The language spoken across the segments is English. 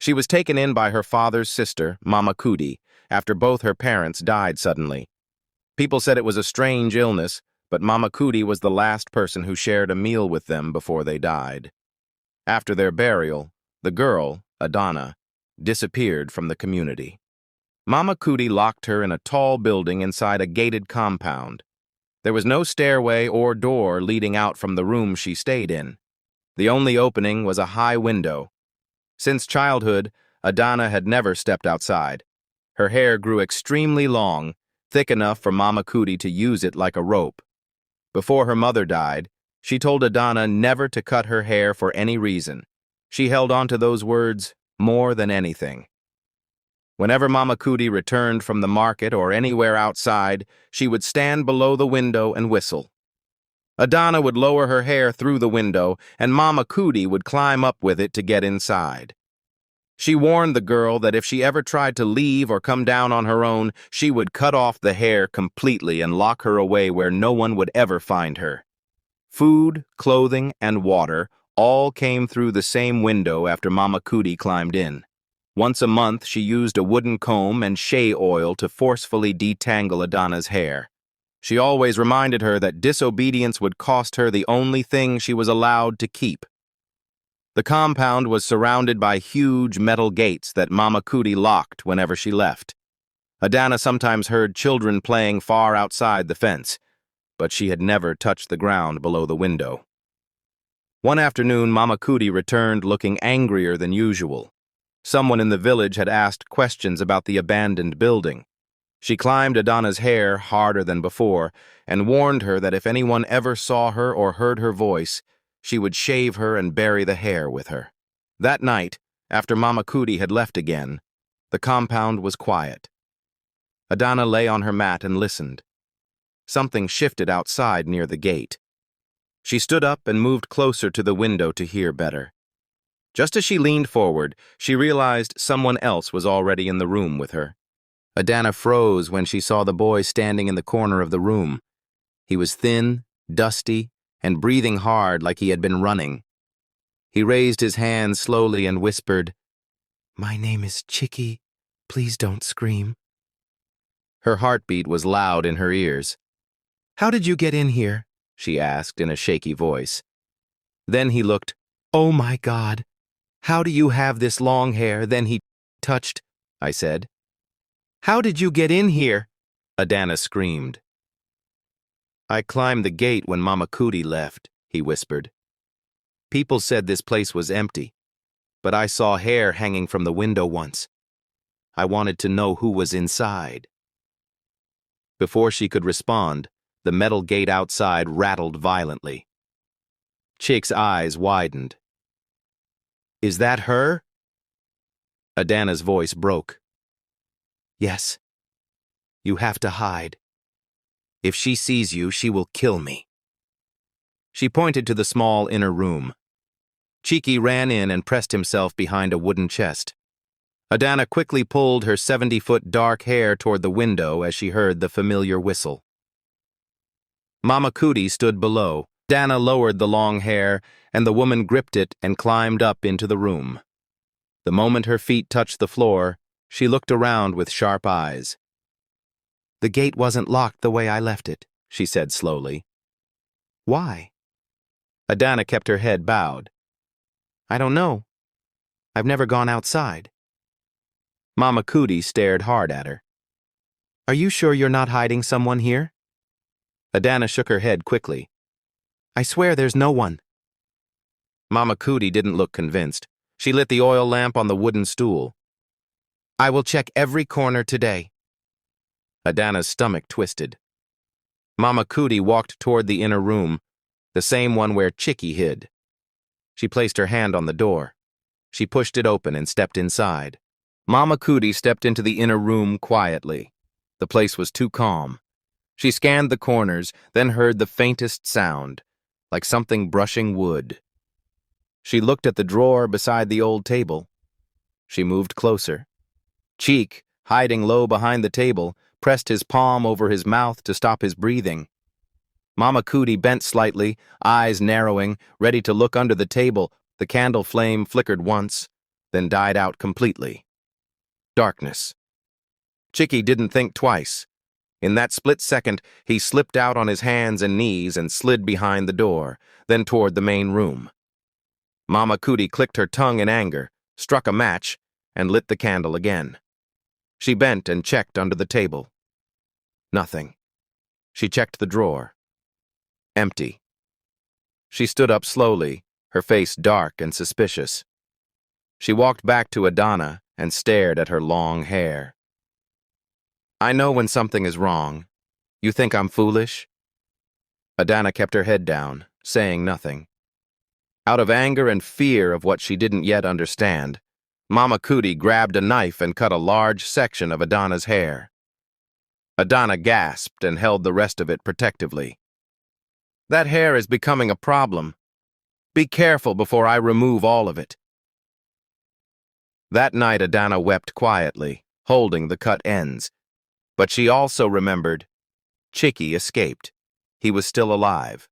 She was taken in by her father's sister, Mama Cootie, after both her parents died suddenly. People said it was a strange illness, but Mama Cootie was the last person who shared a meal with them before they died. After their burial, the girl, Adana, disappeared from the community. Mama Cootie locked her in a tall building inside a gated compound. There was no stairway or door leading out from the room she stayed in. The only opening was a high window. Since childhood, Adana had never stepped outside. Her hair grew extremely long, thick enough for Mama Cootie to use it like a rope. Before her mother died, she told Adana never to cut her hair for any reason. She held on to those words more than anything. Whenever Mama Cootie returned from the market or anywhere outside, she would stand below the window and whistle. Adana would lower her hair through the window, and Mama Cootie would climb up with it to get inside. She warned the girl that if she ever tried to leave or come down on her own, she would cut off the hair completely and lock her away where no one would ever find her. Food, clothing, and water all came through the same window after Mama Cootie climbed in. Once a month, she used a wooden comb and shea oil to forcefully detangle Adana's hair. She always reminded her that disobedience would cost her the only thing she was allowed to keep. The compound was surrounded by huge metal gates that Mama Cootie locked whenever she left. Adana sometimes heard children playing far outside the fence, but she had never touched the ground below the window. One afternoon, Mama Cootie returned looking angrier than usual. Someone in the village had asked questions about the abandoned building. She climbed Adana's hair harder than before and warned her that if anyone ever saw her or heard her voice, she would shave her and bury the hair with her. That night, after Mama Cootie had left again, the compound was quiet. Adana lay on her mat and listened. Something shifted outside near the gate. She stood up and moved closer to the window to hear better. Just as she leaned forward, she realized someone else was already in the room with her. Adana froze when she saw the boy standing in the corner of the room. He was thin, dusty, and breathing hard like he had been running. He raised his hand slowly and whispered, "My name is Chicky. Please don't scream." Her heartbeat was loud in her ears. "How did you get in here?" she asked in a shaky voice. Then he looked, "Oh my God, how do you have this long hair?" Then he touched, I said. "How did you get in here?" Adana screamed. "I climbed the gate when Mama Cootie left," he whispered. "People said this place was empty, but I saw hair hanging from the window once. I wanted to know who was inside." Before she could respond, the metal gate outside rattled violently. Chick's eyes widened. "Is that her?" Adana's voice broke. "Yes. You have to hide. If she sees you, she will kill me." She pointed to the small inner room. Cheeky ran in and pressed himself behind a wooden chest. Adana quickly pulled her 70-foot dark hair toward the window as she heard the familiar whistle. Mama Cootie stood below. Adana lowered the long hair, and the woman gripped it and climbed up into the room. The moment her feet touched the floor, she looked around with sharp eyes. "The gate wasn't locked the way I left it," she said slowly. "Why?" Adana kept her head bowed. "I don't know. I've never gone outside." Mama Cootie stared hard at her. "Are you sure you're not hiding someone here?" Adana shook her head quickly. "I swear there's no one." Mama Cootie didn't look convinced. She lit the oil lamp on the wooden stool. "I will check every corner today." Adana's stomach twisted. Mama Cootie walked toward the inner room, the same one where Chicky hid. She placed her hand on the door. She pushed it open and stepped inside. Mama Cootie stepped into the inner room quietly. The place was too calm. She scanned the corners, then heard the faintest sound, like something brushing wood. She looked at the drawer beside the old table. She moved closer. Cheek, hiding low behind the table, pressed his palm over his mouth to stop his breathing. Mama Cootie bent slightly, eyes narrowing, ready to look under the table. The candle flame flickered once, then died out completely. Darkness. Chicky didn't think twice. In that split second, he slipped out on his hands and knees and slid behind the door, then toward the main room. Mama Cootie clicked her tongue in anger, struck a match, and lit the candle again. She bent and checked under the table. Nothing. She checked the drawer. Empty. She stood up slowly, her face dark and suspicious. She walked back to Adana and stared at her long hair. "I know when something is wrong. You think I'm foolish?" Adana kept her head down, saying nothing. Out of anger and fear of what she didn't yet understand, Mama Cootie grabbed a knife and cut a large section of Adana's hair. Adana gasped and held the rest of it protectively. "That hair is becoming a problem. Be careful before I remove all of it." That night Adana wept quietly, holding the cut ends. But she also remembered Chicky escaped. He was still alive.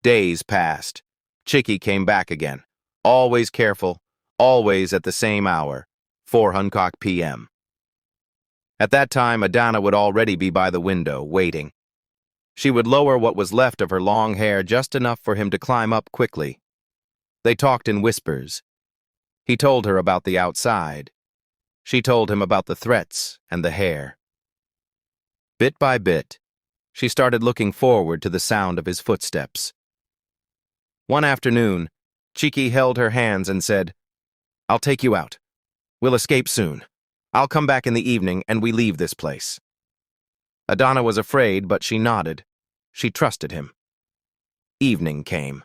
Days passed. Chicky came back again, always careful, always at the same hour, 4:00 p.m. At that time, Adana would already be by the window, waiting. She would lower what was left of her long hair just enough for him to climb up quickly. They talked in whispers. He told her about the outside. She told him about the threats and the hair. Bit by bit, she started looking forward to the sound of his footsteps. One afternoon, Chicky held her hands and said, "I'll take you out. We'll escape soon. I'll come back in the evening and we leave this place." Adana was afraid, but she nodded. She trusted him. Evening came.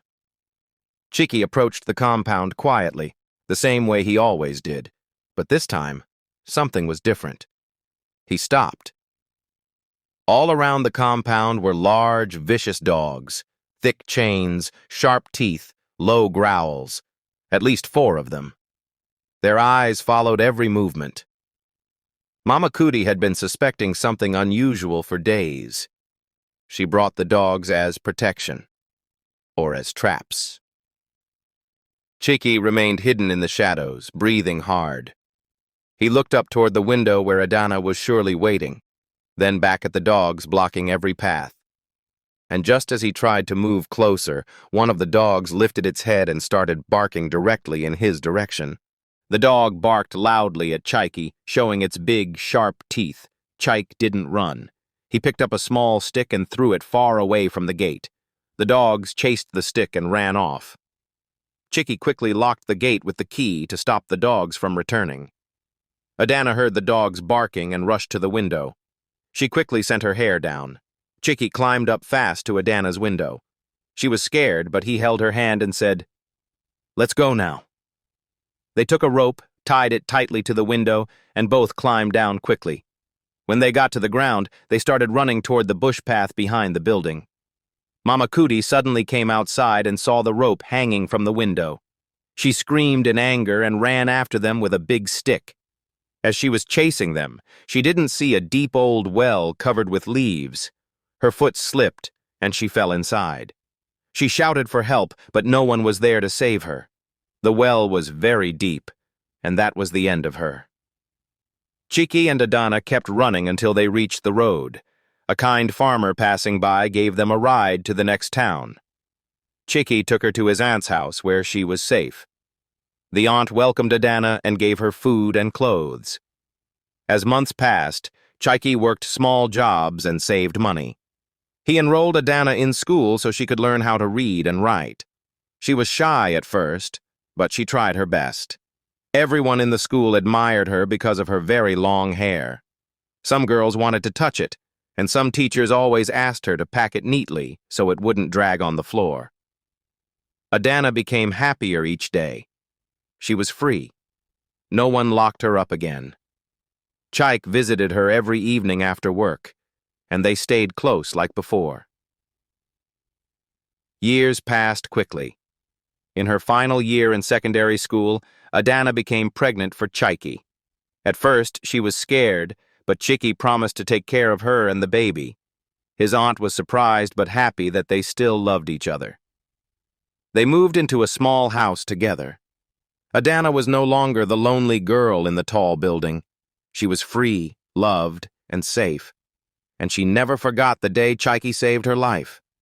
Chicky approached the compound quietly, the same way he always did, but this time, something was different. He stopped. All around the compound were large, vicious dogs, thick chains, sharp teeth, low growls, at least 4 of them. Their eyes followed every movement. Mama Cootie had been suspecting something unusual for days. She brought the dogs as protection, or as traps. Chicky remained hidden in the shadows, breathing hard. He looked up toward the window where Adana was surely waiting, then back at the dogs blocking every path. And just as he tried to move closer, one of the dogs lifted its head and started barking directly in his direction. The dog barked loudly at Chicky, showing its big, sharp teeth. Chike didn't run. He picked up a small stick and threw it far away from the gate. The dogs chased the stick and ran off. Chicky quickly locked the gate with the key to stop the dogs from returning. Adana heard the dogs barking and rushed to the window. She quickly sent her hair down. Chicky climbed up fast to Adana's window. She was scared, but he held her hand and said, "Let's go now." They took a rope, tied it tightly to the window, and both climbed down quickly. When they got to the ground, they started running toward the bush path behind the building. Mama Cootie suddenly came outside and saw the rope hanging from the window. She screamed in anger and ran after them with a big stick. As she was chasing them, she didn't see a deep old well covered with leaves. Her foot slipped, and she fell inside. She shouted for help, but no one was there to save her. The well was very deep, and that was the end of her. Chicky and Adana kept running until they reached the road. A kind farmer passing by gave them a ride to the next town. Chicky took her to his aunt's house, where she was safe. The aunt welcomed Adana and gave her food and clothes. As months passed, Chicky worked small jobs and saved money. He enrolled Adana in school so she could learn how to read and write. She was shy at first, but she tried her best. Everyone in the school admired her because of her very long hair. Some girls wanted to touch it, and some teachers always asked her to pack it neatly so it wouldn't drag on the floor. Adana became happier each day. She was free. No one locked her up again. Chike visited her every evening after work, and they stayed close like before. Years passed quickly. In her final year in secondary school, Adana became pregnant for Chicky. At first, she was scared, but Chicky promised to take care of her and the baby. His aunt was surprised but happy that they still loved each other. They moved into a small house together. Adana was no longer the lonely girl in the tall building. She was free, loved, and safe. And she never forgot the day Chaiki saved her life.